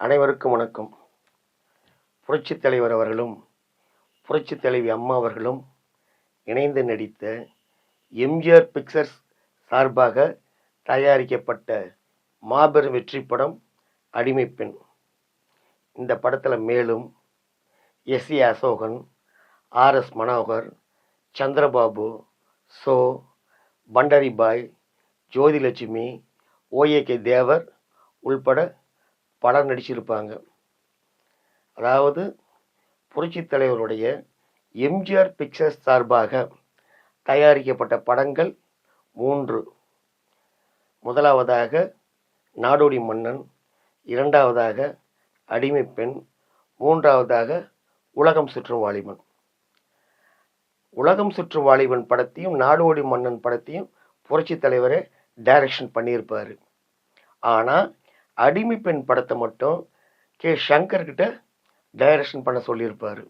அனைவருக்கும் வணக்கம். புரட்சித் தலைவர் அவர்களும் புரட்சித் தலைவி அம்மா அவர்களும் இணைந்து நடித்த எம்ஜிஆர் பிக்சர்ஸ் சார்பாக தயாரிக்கப்பட்ட மாபெரும் வெற்றி படம் அடிமைப்பெண். இந்த படத்தில் மேலும் S A. Ashokan, R S. Manohar, Chandrababu, Cho, Pandaribai, Jyothilakshmi, O A K. Thevar உள்பட பலர் நடிச்சிருப்பாங்க. அதாவது புரட்சித் தலைவருடைய எம்ஜிஆர் பிக்சர்ஸ் சார்பாக தயாரிக்கப்பட்ட படங்கள் 3. முதலாவதாக நாடோடி மன்னன், இரண்டாவதாக அடிமைப்பெண், மூன்றாவதாக உலகம் சுற்றும் வாலிபன். உலகம் சுற்றும் வாலிபன் படத்தையும் நாடோடி மன்னன் படத்தையும் புரட்சித் தலைவரே டைரக்ஷன் பண்ணியிருப்பார். ஆனால் அடிமைப்பெண் படத்தை மட்டும் கே. சங்கர் கிட்ட டைரக்ஷன் பண்ண சொல்லியிருப்பார்.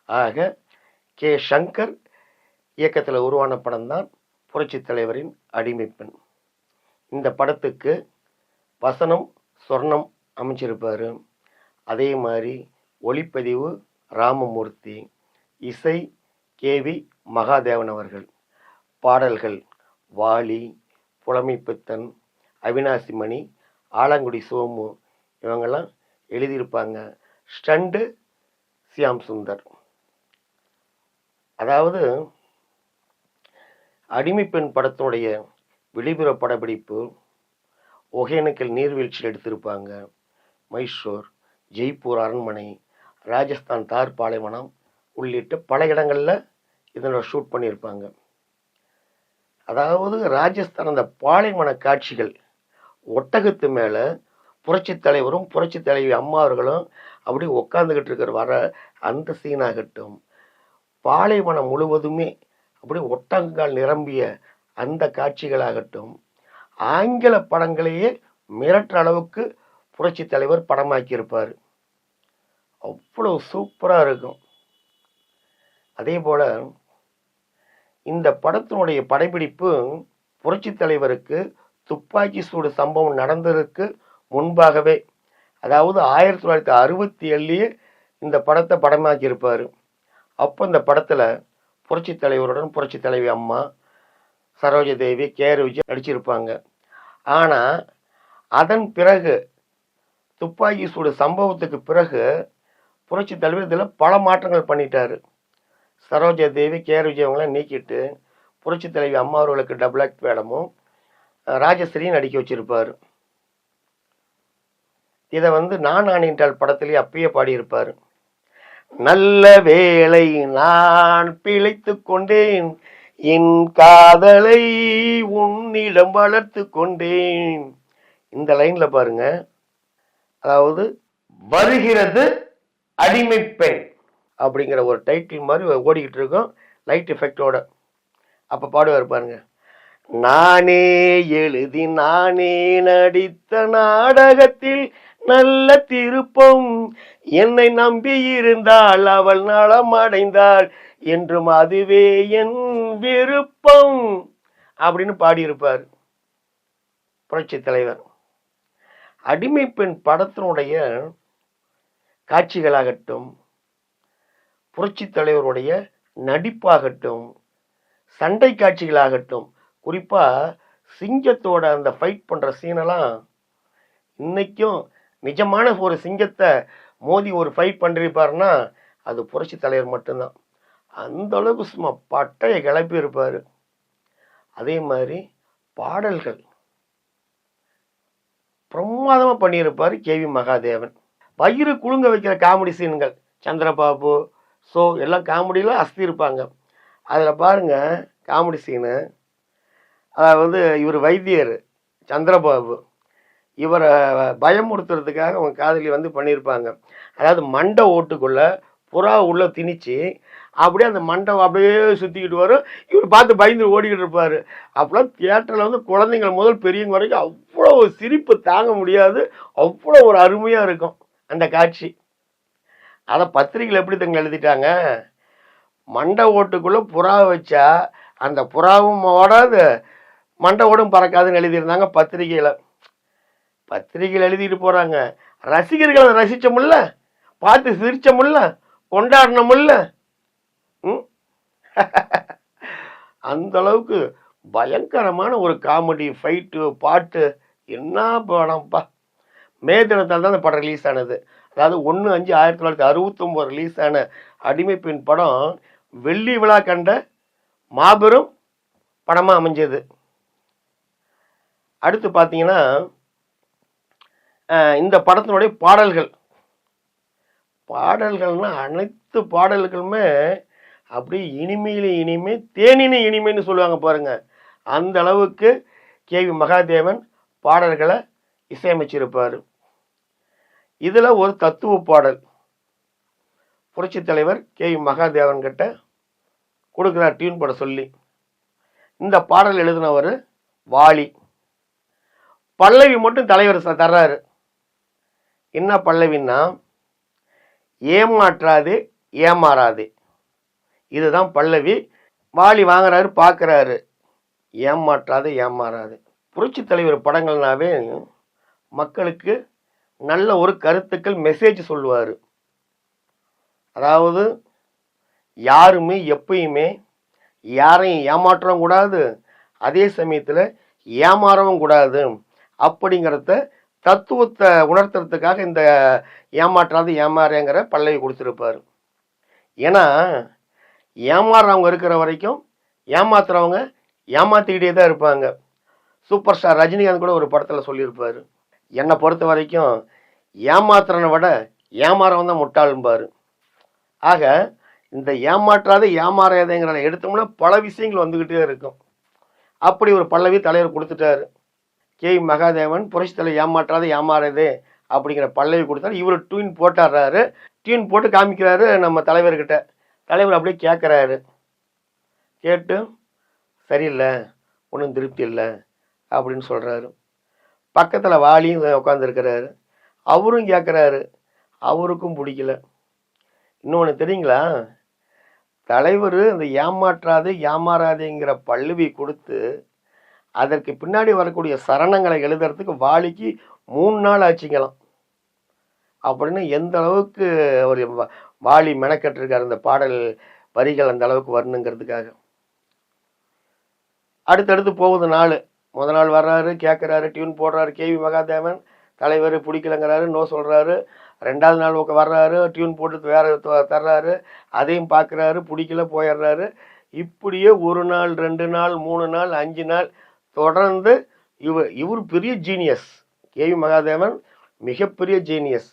ஆக கே. சங்கர் இயக்கத்தில் உருவான படம் தான் புரட்சித் தலைவரின் அடிமைப்பெண். இந்த படத்துக்கு வசனம் சொர்ணம் அமைச்சிருப்பார். அதே மாதிரி ஒளிப்பதிவு ராமமூர்த்தி, இசை கே.வி. மகாதேவன் அவர்கள், பாடல்கள் வாலி, புலமைப்பித்தன், அவினாசிமணி, ஆலங்குடி சோமு இவங்கெல்லாம் எழுதியிருப்பாங்க. ஸ்டண்டு சியாம் சுந்தர். அதாவது அடிமைப்பெண் படத்தினுடைய வெளிப்புற படப்பிடிப்பு ஒகேனக்கல் நீர்வீழ்ச்சியில் எடுத்திருப்பாங்க. மைசூர், ஜெய்ப்பூர் அரண்மனை, ராஜஸ்தான் தார் பாலைவனம் உள்ளிட்ட பல இடங்களில் இதனோட ஷூட் பண்ணியிருப்பாங்க. அதாவது ராஜஸ்தான் அந்த பாலைவன காட்சிகள், ஒட்டகத்து மேலே புரட்சித் தலைவரும் புரட்சித் தலைவி அம்மா அவர்களும் அப்படி உட்காந்துக்கிட்டு இருக்கிற வர அந்த சீனாகட்டும், பாலைவனம் முழுவதுமே அப்படி ஒட்டகங்கள் நிரம்பிய அந்த காட்சிகளாகட்டும், ஆங்கில படங்களையே மிரட்டுற அளவுக்கு புரட்சித் தலைவர் படமாக்கியிருப்பார். அவ்வளோ சூப்பராக இருக்கும். அதே போல் இந்த படத்தினுடைய படப்பிடிப்பு புரட்சித் தலைவருக்கு துப்பாக்கி சூடு சம்பவம் நடந்ததற்கு முன்பாகவே, அதாவது 1967 இந்த படத்தை படமாக்கியிருப்பார். அப்போ இந்த படத்தில் புரட்சித் தலைவருடன் புரட்சித் தலைவி அம்மா, சரோஜா தேவி, கே.ஆர். விஜய் நடிச்சிருப்பாங்க. ஆனால் அதன் பிறகு துப்பாக்கி சூடு சம்பவத்துக்கு பிறகு புரட்சித் தலைவர் இதில் பல மாற்றங்கள் பண்ணிட்டார். சரோஜா தேவி, கே.ஆர். விஜய் அவங்களாம் நீக்கிட்டு புரட்சித் தலைவி அம்மா அவர்களுக்கு டபுள் ஆக்ட் வேடமும் ராஜஸ்ரீயும் நடிக்க வச்சிருப்பார். இதை நான் ஆணையிட்டால் படத்திலேயே அப்பயே பாடியிருப்பார். நல்ல வேளை நான் பிழைத்து கொண்டேன், என் காதலை உன்னிடம் வளர்த்து கொண்டேன். இந்த லைன்ல பாருங்க, அதாவது வருகிறது அடிமைப்பெண் அப்படிங்கிற ஒரு டைட்டில் மாதிரி ஓடிக்கிட்டு இருக்கும் லைட் எஃபெக்டோட. அப்போ பாடுவார் பாருங்க, நானே எழுதி நானே நடித்த நாடகத்தில் நல்ல திருப்பம், என்னை நம்பி இருந்தால் அவள் நலமடைந்தாள் என்றும் அதுவே என் விருப்பம் அப்படின்னு பாடியிருப்பார் புரட்சி தலைவர். அடிமைப்பெண் படத்தினுடைய காட்சிகளாகட்டும், புரட்சி தலைவருடைய நடிப்பாகட்டும், சண்டை காட்சிகளாகட்டும், குறிப்பாக சிங்கத்தோட அந்த ஃபைட் பண்ணுற சீனெல்லாம் இன்னைக்கும் நிஜமான ஒரு சிங்கத்தை மோதி ஒரு ஃபைட் பண்ணிருப்பாருன்னா அது புரட்சி தலைவர் மட்டும்தான். அந்த அளவுக்கு சும்மா பட்டையை கிளப்பி இருப்பார். அதே மாதிரி பாடல்கள் பிரமாதமாக பண்ணியிருப்பார் கே.வி. மகாதேவன். வயிறு குலுங்க வைக்கிற காமெடி சீன்கள், சந்திரபாபு, ஸோ எல்லாம் காமெடியில் அஸ்தி இருப்பாங்க. அதில் பாருங்க காமெடி சீனு, அதாவது இவர் வைத்தியர் சந்திரபாபு, இவரை பயமுறுத்துறதுக்காக அவங்க காதலி பண்ணியிருப்பாங்க. அதாவது மண்டை ஓட்டுக்குள்ள புறா உள்ள திணிச்சு அப்படியே அந்த மண்டை அப்படியே சுற்றிக்கிட்டு வரும். இவர் பார்த்து பயந்து ஓடிக்கிட்டு இருப்பார். அப்போலாம் தியேட்டரில் குழந்தைங்கள் முதல் பெரியவங்க வரைக்கும் அவ்வளோ சிரிப்பு தாங்க முடியாது. அவ்வளோ ஒரு அருமையாக இருக்கும் அந்த காட்சி. அதை பத்திரிகையில் எப்படி தங்க எழுதிட்டாங்க, மண்டை ஓட்டுக்குள்ளே புறா வச்சா அந்த புறாவும் ஓடாது மண்டை ஓடும் பறக்காதுன்னு எழுதியிருந்தாங்க பத்திரிகையில். பத்திரிகையில் எழுதிட்டு போகிறாங்க. ரசிகர்களை ரசிச்சோம்ல, பார்த்து சிரிச்சோம்ல, கொண்டாடணும்ல. அந்த அளவுக்கு பயங்கரமான ஒரு காமெடி, ஃபைட்டு, பாட்டு, என்ன படம்ப்பா. மே தினத்தால் தான் அந்த படம் ரிலீஸ் ஆனது. அதாவது 1/5/1969 ரிலீஸ் ஆன அடிமை பெண் படம் வெள்ளி விழா கண்ட மாபெரும் படமாக அமைஞ்சது. அடுத்து பார்த்தீங்கன்னா, இந்த படத்தினுடைய பாடல்கள்னா அனைத்து பாடல்களுமே அப்படியே இனிமையில இனிமை, தேனின இனிமைன்னு சொல்லுவாங்க பாருங்க. அந்த அளவுக்கு கேவி மகாதேவன் பாடல்களை இசையமைச்சிருப்பார். இதில் ஒரு தத்துவ பாடல் புரட்சி தலைவர் கேவி மகாதேவன் கிட்ட கொடுக்குறார் டியூன் போட சொல்லி. இந்த பாடல் எழுதினவர் வாலி. பல்லவி மட்டும் தலைவர் தர்றாரு. என்ன பல்லவின்னா, ஏமாற்றாதே ஏமாறாதே, இதுதான் பல்லவி. வாலி வாங்குறாரு, பார்க்குறாரு, ஏமாற்றாதே ஏமாறாதே. புரட்சி தலைவர் படங்கள்னாவே மக்களுக்கு நல்ல ஒரு கருத்துக்கள் மெசேஜ் சொல்லுவார். அதாவது யாருமே எப்பயுமே யாரையும் ஏமாற்றவும் கூடாது, அதே சமயத்தில் ஏமாறவும் கூடாது அப்படிங்கிறத தத்துவத்தை உணர்த்துறதுக்காக இந்த ஏமாற்றாது ஏமாறேங்கிற பல்லவி கொடுத்துருப்பார். ஏன்னா ஏமாறுறவங்க இருக்கிற வரைக்கும் ஏமாத்துறவங்க ஏமாத்திக்கிட்டே தான் இருப்பாங்க. சூப்பர் ஸ்டார் ரஜினிகாந்த் கூட ஒரு படத்தில் சொல்லியிருப்பார், என்னை பொறுத்த வரைக்கும் ஏமாத்துறனை விட ஏமாறவன் தான் முட்டாளும்பார். ஆக இந்த ஏமாற்றாத ஏமாறாதேங்கிறத எடுத்தோம்னா பல விஷயங்கள் வந்துக்கிட்டே இருக்கும். அப்படி ஒரு பல்லவி தலைவர் கொடுத்துட்டாரு. கேவி மகாதேவன் புரட்சி தலைவர் ஏமாற்றாத ஏமாறாதே அப்படிங்கிற பல்லவி கொடுத்தாரு. இவர் டியூன் போட்டாடுறாரு. டியூன் போட்டு காமிக்கிறாரு நம்ம தலைவர்கிட்ட. தலைவர் அப்படியே கேட்குறாரு. கேட்டு சரியில்லை, ஒன்றும் திருப்தி இல்லை அப்படின்னு சொல்கிறாரு. பக்கத்தில் வாலியும் உட்காந்துருக்கிறாரு. அவரும் கேட்குறாரு, அவருக்கும் பிடிக்கல. இன்னொன்று தெரியுங்களா, தலைவர் இந்த ஏமாற்றாது ஏமாறாதேங்கிற பல்லவி கொடுத்து அதற்கு பின்னாடி வரக்கூடிய சரணங்களை எழுதுறதுக்கு வாலிக்கு 3 நாள் ஆச்சுங்களாம். அப்படின்னு எந்த அளவுக்கு ஒரு வாலி மெனக்கட்டிருக்காரு இந்த பாடல் வரிகள் அந்த அளவுக்கு வரணுங்கிறதுக்காக. அடுத்தடுத்து போகுது நாள். முதல் நாள் வர்றாரு, கேட்குறாரு, டியூன் போடுறாரு கேவி மகாதேவன். தலைவர் பிடிக்கலங்கிறாரு, நோ சொல்கிறாரு. 2வது நாள் வர்றாரு, டியூன் போட்டு வேற தர்றாரு, அதையும் பார்க்குறாரு, பிடிக்கல, போயிடுறாரு. இப்படியே 1 நாள் 2 நாள் 3 நாள் 5 நாள் தொடர்ந்து இவர் பெரிய ஜீனியஸ். கேவி மகாதேவன் மிகப்பெரிய ஜீனியஸ்.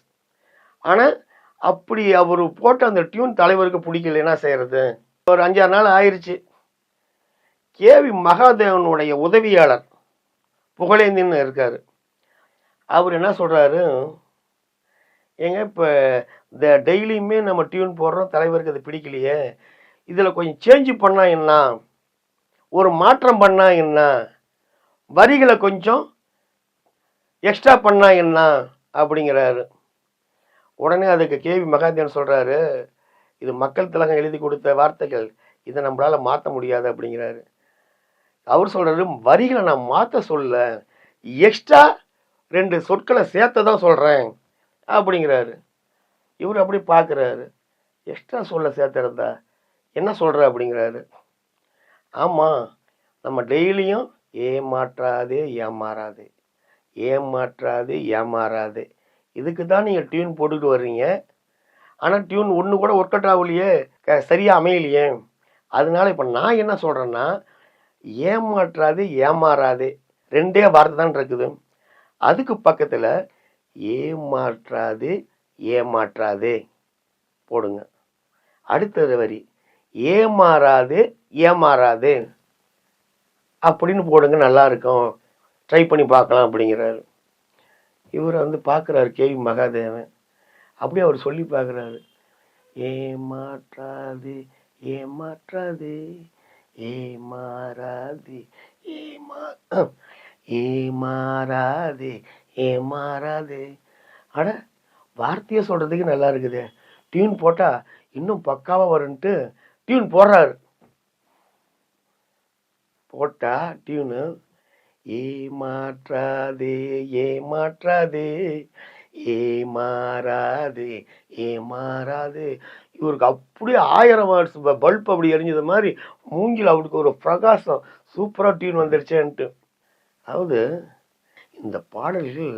ஆனால் அப்படி அவர் போட்ட அந்த டியூன் தலைவருக்கு பிடிக்கல, என்ன செய்யறது? ஒரு 5-6 நாள் ஆயிடுச்சு. கேவி மகாதேவனுடைய உதவியாளர் புகழேந்தின்னு இருக்காரு. அவர் என்ன சொல்கிறாரு, ஏங்க இப்போ இந்த டெய்லியுமே நம்ம டியூன் போடுறோம், தலைவருக்கு அது பிடிக்கலையே, இதில் கொஞ்சம் சேஞ்சு பண்ணால் என்ன, ஒரு மாற்றம் பண்ணால் என்ன, வரிகளை கொஞ்சம் எக்ஸ்ட்ரா பண்ணால் என்ன அப்படிங்கிறாரு. உடனே அதுக்கு கேவி மகாதேவன் சொல்கிறாரு, இது மக்கள் திலகம் எழுதி கொடுத்த வார்த்தைகள், இதை நம்மளால் மாற்ற முடியாது அப்படிங்கிறாரு. அவர் சொல்கிறாரு, வரிகளை நான் மாற்ற சொல்ல, எக்ஸ்ட்ரா 2 சொற்களை சேர்த்து தான் சொல்கிறேன் அப்படிங்கிறாரு. இவர் அப்படி பார்க்குறாரு, எக்ஸ்ட்ரா சொல்ல சேர்த்துறதா, என்ன சொல்கிற அப்படிங்கிறாரு. ஆமாம், நம்ம டெய்லியும் ஏமாற்றாதே ஏமாறாதே, ஏமாற்றாதே ஏமாறாதே, இதுக்கு தான் நீங்கள் டியூன் போட்டுக்கிட்டு வர்றீங்க. ஆனால் டியூன் ஒன்று கூட ஒர்க் அவுட் ஆகலையே, சரியாக அமையலையே. அதனால இப்போ நான் என்ன சொல்கிறேன்னா, ஏமாற்றாதே ஏமாறாதே 2 வார்த்தை தான் இருக்குது. அதுக்கு பக்கத்தில் ஏமாற்றாதே ஏமாற்றாதே போடுங்க. அடுத்த வரி ஏமாறாதே ஏமாறாதே அப்படின்னு போடுங்க, நல்லா இருக்கும், ட்ரை பண்ணி பார்க்கலாம் அப்படிங்கிறாரு. இவர் பார்க்குறாரு கேவி மகாதேவன். அப்படியே அவர் சொல்லி பார்க்குறாரு, ஏமாற்றாதே ஏமாற்றாதே ஏமாறாதே ஏமாறாதே ஏமாறாதே. அட, வார்த்தையை சொல்கிறதுக்கு நல்லா இருக்குது, டியூன் போட்டால் இன்னும் பக்காவாக வரும்ன்ட்டு டியூன் போடுறாரு. போட்டா டியூனு ஏமாற்றாதே ஏமாற்றாதே ஏமாறாது ஏமாறாது. இவருக்கு அப்படியே 1000 வாட்ஸ் பல்ப் அப்படி எரிஞ்சது மாதிரி மூஞ்சில் அவருக்கு ஒரு பிரகாசம். சூப்பராக டியூன் வந்துருச்சேன்ட்டு. அதாவது இந்த பாடல்கள்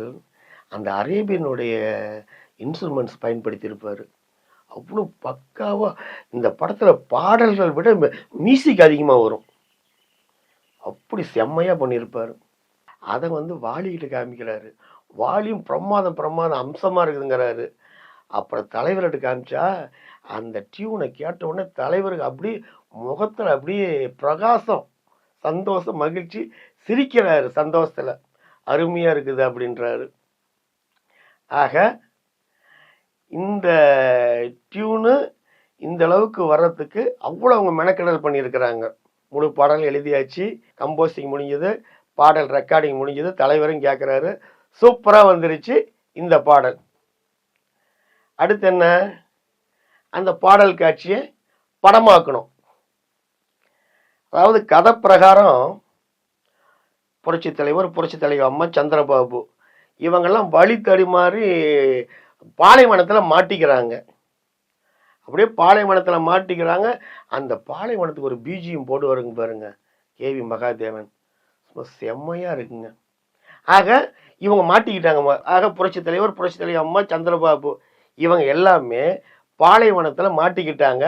அந்த அரேபியனுடைய இன்ஸ்ட்ருமெண்ட்ஸ் பயன்படுத்தியிருப்பார். அவ்வளோ பக்காவாக இந்த படத்தில் பாடல்கள் விட மியூசிக் அதிகமாக வரும். அப்படி செம்மையாக பண்ணியிருப்பார். அதை வாலிகிட்ட காமிக்கிறாரு. வாலியும் பிரமாதம் அம்சமாக இருக்குதுங்கிறாரு. அப்புறம் தலைவர்கிட்ட காமிச்சா அந்த டியூனை கேட்ட உடனே தலைவருக்கு அப்படியே முகத்தில் அப்படியே பிரகாசம், சந்தோஷம், மகிழ்ச்சி, சிரிக்கிறாரு சந்தோஷத்தில். அருமையாக இருக்குது அப்படின்றாரு. ஆக இந்த டியூனு இந்த அளவுக்கு வர்றதுக்கு அவ்வளோ அவங்க மெனக்கெடல் பண்ணியிருக்கிறாங்க. முழு பாடல் எழுதியாச்சு, கம்போசிங் முடிஞ்சது, பாடல் ரெக்கார்டிங் முடிஞ்சது, தலைவரும் கேட்குறாரு. சூப்பராக வந்துருச்சு இந்த பாடல். அடுத்து என்ன, அந்த பாடல் காட்சியை படமாக்கணும். அதாவது கதை பிரகாரம் புரட்சி தலைவர், புரட்சி தலைவர் அம்மா, சந்திரபாபு இவங்கெல்லாம் வழி தடுமாறி பாலைவனத்தில் மாட்டிக்கிறாங்க. அப்படியே பாலைவனத்தில் மாட்டிக்கிறாங்க. அந்த பாலைவனத்துக்கு ஒரு பிஜிஎம் போட்டு வருங்க பாருங்க, கேவி மகாதேவன். செம்மையாக இருக்குங்க. ஆக இவங்க மாட்டிக்கிட்டாங்க. ஆக புரட்சி தலைவர், புரட்சி தலைவர் அம்மா, சந்திரபாபு இவங்க எல்லாமே பாலைவனத்தில் மாட்டிக்கிட்டாங்க.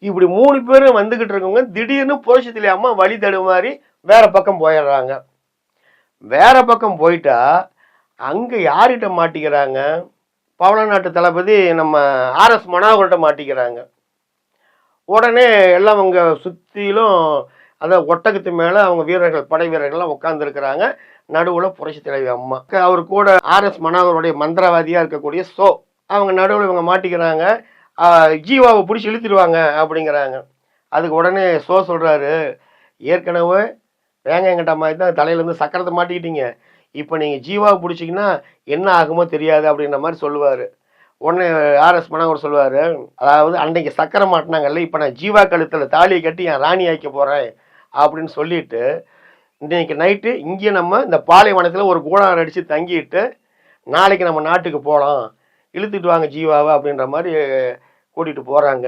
இப்படி 3 பேரும் வந்துக்கிட்டு இருக்கவங்க திடீர்னு புரட்சி தலைவர் அம்மா வழி தடுமாறி வேற பக்கம் போயிடுறாங்க. வேற பக்கம் போயிட்டா அங்கே யார்கிட்ட மாட்டிக்கிறாங்க, பவள நாட்டு தளபதி நம்ம ஆர்எஸ் மனோகர்கிட்ட மாட்டிக்கிறாங்க. உடனே எல்லாம் அவங்க சுற்றிலும் அந்த ஒட்டகத்து மேலே அவங்க வீரர்கள், படை வீரர்கள்லாம் உட்காந்துருக்கிறாங்க. நடுவில் புரட்சி தலைவி அம்மா, அவர் கூட ஆர்எஸ் மனோகருடைய மந்திரவாதியாக இருக்கக்கூடிய சோ, அவங்க நடுவில் இவங்க மாட்டிக்கிறாங்க. ஜீவாவை பிடிச்சி இழுத்துடுவாங்க அப்படிங்கிறாங்க. அதுக்கு உடனே சோ சொல்கிறாரு, ஏற்கனவே வேங்காயங்கட்ட மாதிரி தான் தலையிலேருந்து சக்கரத்தை மாட்டிக்கிட்டீங்க, இப்போ நீங்கள் ஜீவாவை பிடிச்சிங்கன்னா என்ன ஆகுமோ தெரியாது அப்படின்ற மாதிரி சொல்லுவார். உடனே ஆர்எஸ் மனோகர் சொல்லுவார், அதாவது அன்னைக்கு சக்கரை மாட்டினாங்கல்ல, இப்போ நான் ஜீவா கழுத்தில் தாலியை கட்டி என் ராணி ஆக்க போகிறேன் அப்படின்னு சொல்லிட்டு இன்றைக்கு நைட்டு இங்கே நம்ம இந்த பாலைவனத்தில் ஒரு கூடாரம் அடித்து தங்கிட்டு நாளைக்கு நம்ம நாட்டுக்கு போகலாம், இழுத்துட்டு வாங்க ஜீவாவை அப்படின்ற மாதிரி கூட்டிகிட்டு போகிறாங்க.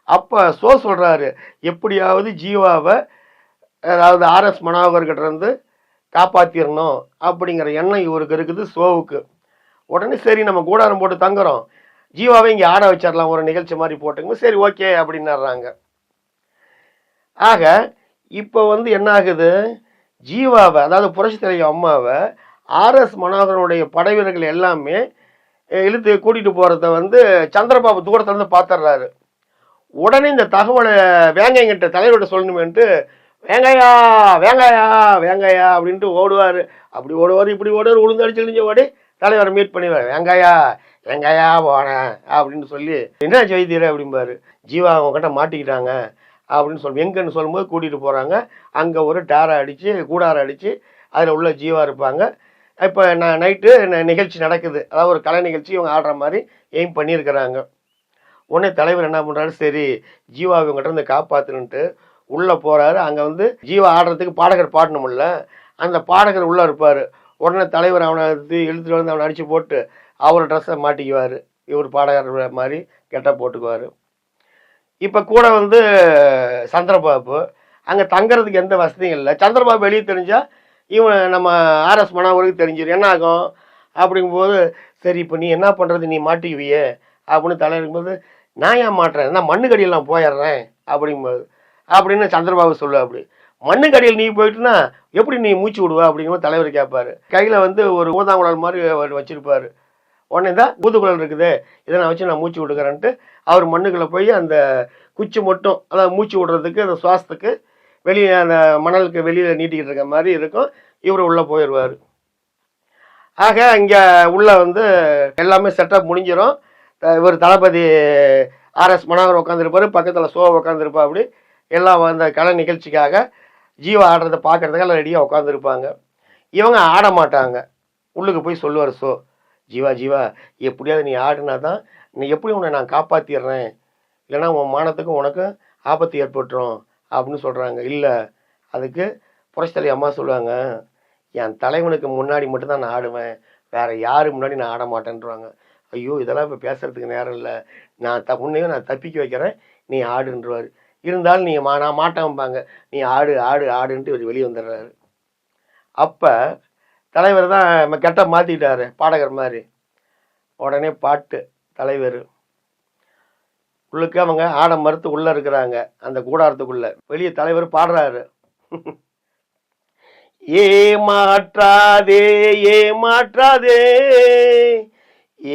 அப்போ சோ சொல்கிறாரு, எப்படியாவது ஜீவாவை அதாவது ஆர்எஸ் மனோகர்கிட்ட இருந்து காப்பாற்றிடணும் அப்படிங்கிற எண்ணம் இவருக்கு இருக்குது, சோவுக்கு. உடனே சரி நம்ம கூடாரம் போட்டு தங்குறோம், ஜீவாவை இங்கே ஆட வச்சிடலாம் ஒரு நிகழ்ச்சி மாதிரி போட்டுங்க, சரி ஓகே அப்படின்னாடுறாங்க. ஆக இப்போ என்ன ஆகுது, ஜீவாவை அதாவது புரட்சி தலைவர் அம்மாவை ஆர்எஸ் மனோகரனுடைய படை வீரர்கள் எல்லாமே இழுத்து கூட்டிகிட்டு போகிறத சந்திரபாபு தூரத்துலேருந்து பார்த்துடுறாரு. உடனே இந்த தகவலை வேங்காயங்கிட்ட தலைவர்கிட்ட சொல்லணுமேன்ட்டு வேங்காயா வேங்காயா வேங்காயா அப்படின்ட்டு ஓடுவார். அப்படி ஓடுவார், இப்படி ஓடுவார், உளுந்தடிச்சு இழிஞ்ச ஓடி தலைவரை மீட் பண்ணிடுவார். வெங்காயா வெங்காயா போனேன் அப்படின்னு சொல்லி, என்ன செய்தீர அப்படிம்பாரு. ஜீவா அவங்ககிட்ட மாட்டிக்கிட்டாங்க அப்படின்னு சொல்லி எங்கன்னு சொல்லும்போது கூட்டிகிட்டு போகிறாங்க. அங்கே ஒரு டேரை அடித்து கூடாரம் அடித்து அதில் உள்ள ஜீவா இருப்பாங்க. இப்போ நைட்டு நிகழ்ச்சி நடக்குது, அதாவது ஒரு கலை நிகழ்ச்சி இவங்க ஆடுற மாதிரி எய்ம் பண்ணியிருக்கிறாங்க. உடனே தலைவர் என்ன பண்ணுறாரு, சரி ஜீவா இவங்ககிட்ட இருந்து காப்பாற்றணுன்ட்டு உள்ளே போகிறாரு. அங்கே ஜீவா ஆடுறதுக்கு பாடகர் பாடணுமில்ல, அந்த பாடகர் உள்ளே இருப்பார். உடனே தலைவர் அவனை இழுத்துட்டு அவனை அடித்து போட்டு அவர் ட்ரெஸ்ஸை மாட்டிக்குவார், இவர் பாடகர் மாதிரி கெட்ட போட்டுக்குவார். இப்போ கூட சந்திரபாபு அங்கே தங்குறதுக்கு எந்த வசதியும் இல்லை. சந்திரபாபு வெளியே தெரிஞ்சால் இவன் நம்ம ஆர்எஸ் மனோகருக்கு தெரிஞ்சிடும், என்ன ஆகும் அப்படிங்கும்போது, சரி இப்போ நீ என்ன பண்ணுறது, நீ மாட்டிக்குவியே அப்படின்னு தலைவர் இருக்கும்போது, நான் ஏன் மாட்டுறேன், நான் மண்ணுக்கடியெல்லாம் போயிடுறேன் அப்படிங்கும்போது அப்படின்னு சந்திரபாபு சொல்லுவா. அப்படி மண்ணுக்கடியில் நீ போயிட்டுனா எப்படி நீ மூச்சு விடுவா அப்படிங்கும்போது தலைவர் கேட்பாரு. கையில் ஒரு ஊதாங்குழல் மாதிரி வச்சிருப்பாரு. உடனே தான் ஊதுகுழல் இருக்குது, இதை நான் வச்சு நான் மூச்சு விடுக்கிறேன்ட்டு அவர் மண்ணுக்குள்ளே போய் அந்த குச்சி மட்டும், அதாவது மூச்சு விடுறதுக்கு அந்த சுவாசத்துக்கு வெளியே அந்த மணலுக்கு வெளியில் நீட்டிக்கிட்டு இருக்க மாதிரி இருக்கும். இவர் உள்ளே போயிடுவார். ஆக இங்கே உள்ள எல்லாமே செட்டப் முடிஞ்சிடும். இவர் தளபதி ஆர்எஸ் மனோகர் உட்காந்துருப்பார், பக்கத்தில் சோ உட்காந்துருப்பா. அப்படி எல்லாம் அந்த கலை நிகழ்ச்சிக்காக ஜீவா ஆடுறதை பார்க்குறதுக்கு எல்லாம் ரெடியாக உட்காந்துருப்பாங்க. இவங்க ஆட மாட்டாங்க. உள்ளுக்கு போய் சொல்லுவார் சோ, ஜீவா ஜீவா எப்படியாவது நீ ஆடுனா தான் நீ எப்படி உன்னை நான் காப்பாற்றிடுறேன், இல்லைனா உன் மானத்துக்கும் உனக்கும் ஆபத்து ஏற்பட்டுரும் அப்படின்னு சொல்கிறாங்க. இல்லை, அதுக்கு புரட்சி தலைவி அம்மா சொல்லுவாங்க, என் தலைவனுக்கு முன்னாடி மட்டும்தான் நான் ஆடுவேன், வேற யாரு முன்னாடி நான் ஆட மாட்டேன்றாங்க. ஐயோ இதெல்லாம் இப்போ பேசுறதுக்கு நேரம் இல்லை, நான் உன்னையும் நான் தப்பிக்க வைக்கிறேன், நீ ஆடுன்றவாரு. இருந்தாலும் நீங்கள் நான் மாட்டேன்பாங்க, நீ ஆடு ஆடு ஆடுன்ட்டு இவர் வெளியே வந்துடுறாரு. அப்போ தலைவர் தான் கெட்ட மாற்றிக்கிட்டாரு பாடகர் மாதிரி. உடனே பாட்டு தலைவர் உள்ளுக்கு அவங்க ஆட மறுத்து உள்ளே இருக்கிறாங்க, அந்த கூடாரத்துக்குள்ள. வெளியே தலைவர் பாடுறாரு. ஏமாற்றாதே ஏமாற்றாதே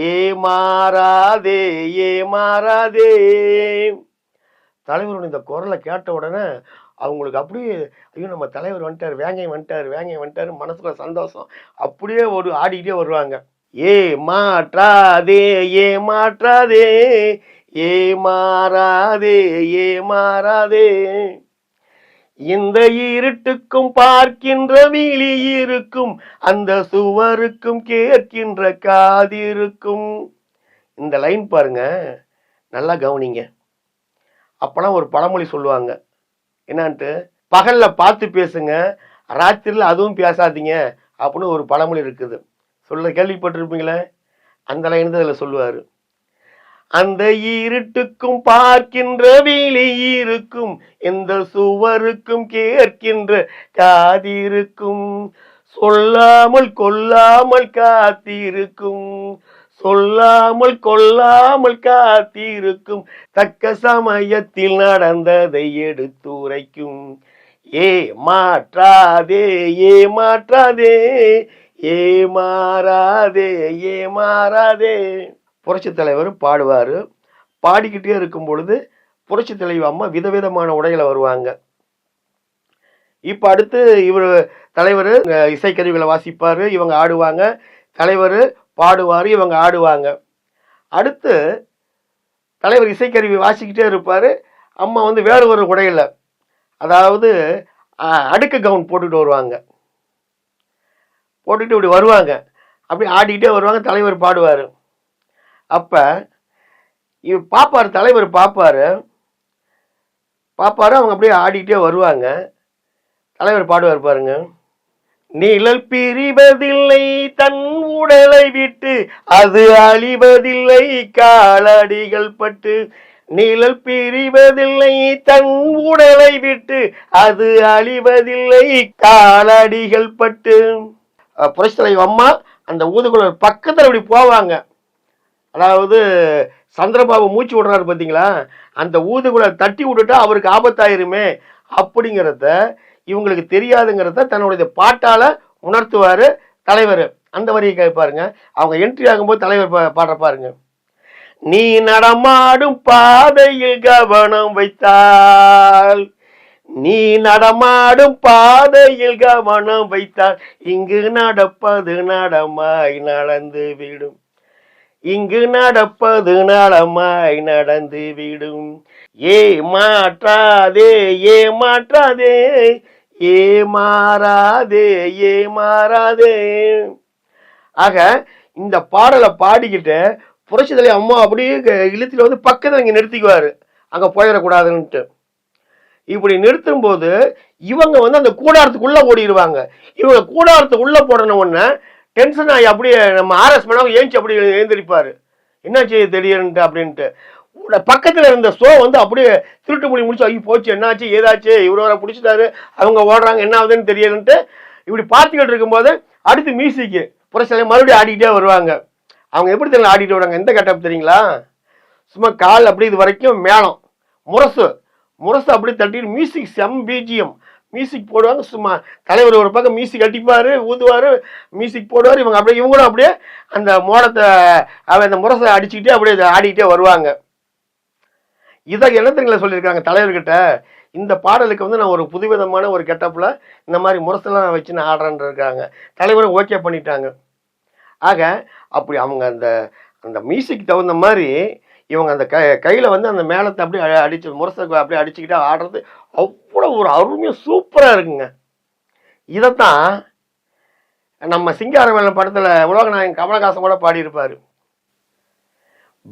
ஏமாறாதே ஏமாறாதே. தலைவருடைய இந்த குரலை கேட்ட உடனே அவங்களுக்கு அப்படியே ஐயோ நம்ம தலைவர் வந்துட்டார், வேங்கையும் வந்துட்டார், வேங்கையும் வந்துட்டாரு, மனசுக்குள்ள சந்தோஷம். அப்படியே ஒரு ஆடிக்கிட்டே வருவாங்க. ஏமாற்றாதே ஏமாற்றாதே ஏமாறாதே ஏமாறாதே. இந்த இருட்டுக்கும் பார்க்கின்ற விழி இருக்கும், அந்த சுவருக்கும் கேட்கின்ற காதிருக்கும். இந்த லைன் பாருங்க, நல்லா கவனிங்க. அப்பெல்லாம் ஒரு பழமொழி சொல்லுவாங்க, என்னான்ட்டு, பகல்ல பார்த்து பேசுங்க, ராத்திரில அதுவும் பேசாதீங்க அப்படின்னு ஒரு பழமொழி இருக்குது. சொல்ல கேள்விப்பட்டிருப்பீங்களே, அந்த லைன் தான் இதில் சொல்லுவாரு. அந்த இருட்டுக்கும் பார்க்கின்ற விழி இருக்கும், எந்த சுவருக்கும் கேட்கின்ற காதிருக்கும், சொல்லாமல் கொல்லாமல் காத்திருக்கும், சொல்லாமல் கொல்லாமல் காத்திருக்கும், தக்க சமயத்தில் நடந்ததை எடுத்துரைக்கும். ஏமாற்றாதே ஏமாற்றாதே ஏமாறாதே ஏமாறாதே. புரட்சி தலைவர் பாடுவார். பாடிக்கிட்டே இருக்கும் பொழுது புரட்சி தலைவி அம்மா விதவிதமான உடைகளை வருவாங்க. இப்போ அடுத்து இவர் தலைவர் இசைக்கருவிகளை வாசிப்பார், இவங்க ஆடுவாங்க. தலைவர் பாடுவார், இவங்க ஆடுவாங்க. அடுத்து தலைவர் இசைக்கருவி வாசிக்கிட்டே இருப்பார், அம்மா வேறு ஒரு உடையில, அதாவது அடுக்கு கவுன் போட்டுக்கிட்டு வருவாங்க. போட்டுக்கிட்டு இப்படி வருவாங்க, அப்படி ஆடிக்கிட்டே வருவாங்க. தலைவர் பாடுவார். அப்போ பார்ப்பார், தலைவர் பார்ப்பாரு, அவங்க அப்படியே ஆடிக்கிட்டே வருவாங்க. தலைவர் பாடுவார் பாருங்க. நிழல் பிரிவதில்லை தன் உடலை விட்டு, அது அழிவதில்லை காலடிகள் பட்டு. நிழல் பிரிவதில்லை தன் உடலை விட்டு, அது அழிவதில்லை காலடிகள் பட்டு. புரட்சி தலைவி அம்மா அந்த ஊதுகுழல் பக்கத்தில் அப்படி போவாங்க. அதாவது சந்திரபாபு மூச்சு விடுறாரு பார்த்தீங்களா, அந்த ஊதுகுழல் தட்டி விட்டுட்டா அவருக்கு ஆபத்தாயிருமே அப்படிங்கிறத இவங்களுக்கு தெரியாதுங்கிறத தன்னுடைய பாட்டால உணர்த்துவார் தலைவர். அந்த வரியை கேட்பாருங்க. அவங்க என்ட்ரி ஆகும்போது தலைவர் பாடுற பாருங்க. நீ நடமாடும் பாதையில் கவனம் வைத்தால், நீ நடமாடும் பாதையில் கவனம் வைத்தால், இங்கு நடப்பது நடமாய் நடந்து விடும், இங்கு நடப்பது நலமாய் நடந்து விடும். ஏமாற்றாதே ஏமாற்றாதே ஏமாறாதே ஏமாறாதே. ஆக இந்த பாடலை பாடிக்கிட்டு புரட்சி தலைவி அம்மா அப்படியே இழுத்துல பக்கத்தில் இங்கே நிறுத்திக்குவாரு, அங்கே போயிடக்கூடாதுன்ட்டு. இப்படி நிறுத்தும் போது இவங்க அந்த கூடாரத்துக்குள்ள ஓடிடுவாங்க. இவங்க கூடாரத்துக்குள்ள போடணும் உடனே டென்ஷன் ஆகி அப்படியே நம்ம ஆர்எஸ் மேடம் ஏஞ்சி அப்படி எழுந்திருப்பாரு, என்னாச்சு திடீர்னுட்டு அப்படின்ட்டு. பக்கத்தில் இருந்த ஷோ அப்படியே திருட்டு மொழி முடிச்சு ஐயோ போச்சு என்னாச்சு ஏதாச்சு இவரு வர பிடிச்சிட்டாரு, அவங்க ஓடுறாங்க என்ன ஆகுதுன்னு தெரியலன்ட்டு இப்படி பார்த்துக்கிட்டு இருக்கும்போது அடுத்து மியூசிக்கு புரட்சி மறுபடியும் ஆடிக்கிட்டே வருவாங்க. அவங்க எப்படி தெரியல ஆடிட்டு வருவாங்க, எந்த கட்டப் தெரியுங்களா, சும்மா கால் அப்படி இது வரைக்கும் மேளம் முரசு முரசு அப்படி தட்டிட்டு மியூசிக் செம் பிஜிஎம் மியூசிக் போடுவாங்க. சும்மா தலைவர் ஒரு பக்கம் மியூசிக் அடிப்பார், ஊதுவார், மியூசிக் போடுவார். இவங்களும் அப்படியே அந்த மோடத்தை அந்த முரசை அடிச்சுக்கிட்டே அப்படியே ஆடிக்கிட்டே வருவாங்க. இதை என்ன தெரியுங்களா சொல்லியிருக்காங்க தலைவர்கிட்ட, இந்த பாடலுக்கு நான் ஒரு புதுவிதமான ஒரு கெட்டப்பில் இந்த மாதிரி முரசெல்லாம் வச்சு நான் ஆடுறேன்னு இருக்காங்க. தலைவரும் ஓகே பண்ணிட்டாங்க. ஆக அப்படி அவங்க அந்த அந்த மியூசிக் தகுந்த மாதிரி இவங்க அந்த கையில் அந்த மேளத்தை அப்படியே அடிச்சு முரசை அப்படியே அடிச்சுக்கிட்டே ஆடுறது அவ்வளோ ஒரு அருமையாக சூப்பராக இருக்குங்க. இதைத்தான் நம்ம சிங்காரவேலன் படத்தில் உலகநாயகன் கமலஹாசன் கூட பாடியிருப்பார்.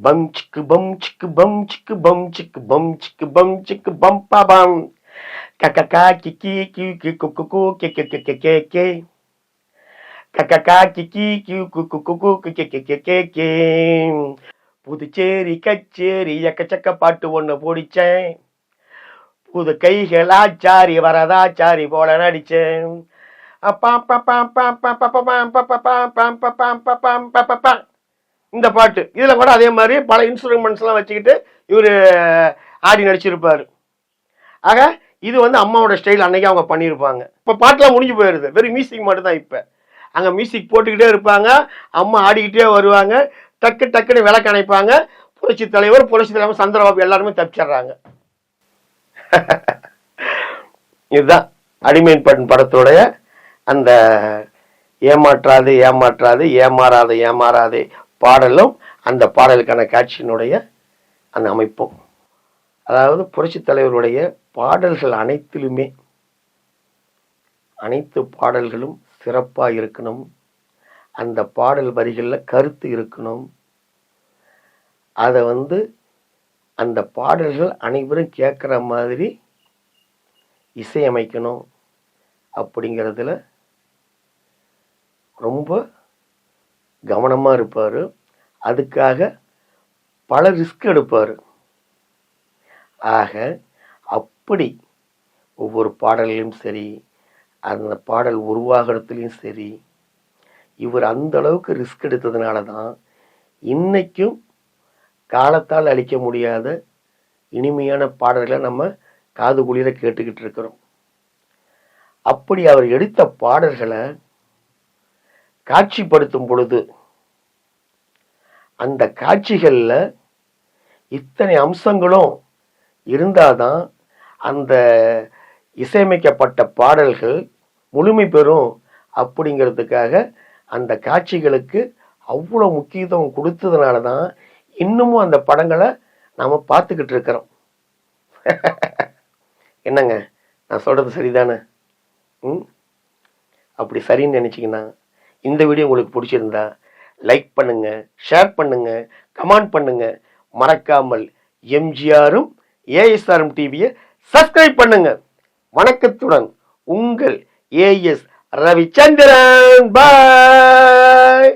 பம் சிக்கு பம் சிக்கு பம் சிக்கு பம் சிக்கு பம் சிக்கு பம் சிக்கு பம் பாபம் கக்கா கி கி கி கி கு கு கு கே கே கே கே கே. கக்கா கிக்கி கியூ குக்கு குக்கு கே. புதுச்சேரி கச்சேரி எக்கச்சக்க பாட்டு ஒண்ணு பிடிச்சேன். புது கைகள் ஆச்சாரி வரதாச்சாரி போல நடிச்சேன். இந்த பாட்டு இதுல கூட அதே மாதிரி பல இன்ஸ்ட்ருமெண்ட்ஸ் எல்லாம் வச்சுக்கிட்டு இவரு ஆடி நடிச்சிருப்பாரு. ஆக இது வந்து அம்மாவோட ஸ்டைல் அன்னைக்கு அவங்க பண்ணியிருப்பாங்க. இப்ப பாட்டுலாம் முடிஞ்சு போயிருது, வெறும் மியூசிக் மட்டும் தான். இப்ப அங்க மியூசிக் போட்டுக்கிட்டே இருப்பாங்க, அம்மா ஆடிக்கிட்டே வருவாங்க, டக்கு டக்குன்னு விளக்கு அணைப்பாங்க. புரட்சி தலைவர் சந்திரபாபு எல்லாருமே தப்பிச்சிடுறாங்க. இதுதான் அடிமையின் பெண் படத்துடைய அந்த ஏமாற்றாது ஏமாற்றாது ஏமாறாது ஏமாறாதே பாடலும் அந்த பாடலுக்கான காட்சியினுடைய அந்த அமைப்பும். அதாவது புரட்சி தலைவருடைய பாடல்கள் அனைத்திலுமே அனைத்து பாடல்களும் சிறப்பா இருக்கணும். அந்த பாடல் வரிகள்ல கருத்து இருக்கணும். அதை வந்து அந்த பாடல்கள் அனைவரும் கேட்குற மாதிரி இசையமைக்கணும் அப்படிங்கிறதுல ரொம்ப கவனமாக இருப்பார். அதுக்காக பல ரிஸ்க் எடுப்பார். ஆக அப்படி ஒவ்வொரு பாடல்லையும் சரி, அந்த பாடல் உருவாகிறதுலையும் சரி, இவர் அந்த அளவுக்கு ரிஸ்க் எடுத்ததுனால தான் இன்னைக்கும் காலத்தால் அழிக்க முடியாத இனிமையான பாடல்களை நம்ம காது குளிர கேட்டுக்கிட்டு இருக்கிறோம். அப்படி அவர் எடுத்த பாடல்களை காட்சிப்படுத்தும் பொழுது அந்த காட்சிகள்ல இத்தனை அம்சங்களும் இருந்தாதான் அந்த இசையமைக்கப்பட்ட பாடல்கள் முழுமை பெறும். அப்படிங்கிறதுக்காக அந்த காட்சிகளுக்கு அவ்வளோ முக்கியத்துவம் கொடுத்ததுனால தான் இன்னமும் அந்த படங்களை நாம பார்த்துக்கிட்டு இருக்கிறோம். என்னங்க, நான் சொல்றது சரிதானே? அப்படி சரின்னு நினைச்சீங்கன்னா இந்த வீடியோ உங்களுக்கு பிடிச்சிருந்தா லைக் பண்ணுங்க, ஷேர் பண்ணுங்க, கமெண்ட் பண்ணுங்க. மறக்காமல் எம்ஜிஆரும் ஏஎஸ்ஆரும் டிவியை சப்ஸ்கிரைப் பண்ணுங்க. வணக்கத்துடன் உங்கள் ஏஎஸ் ரவிச்சந்திரன். பாய்.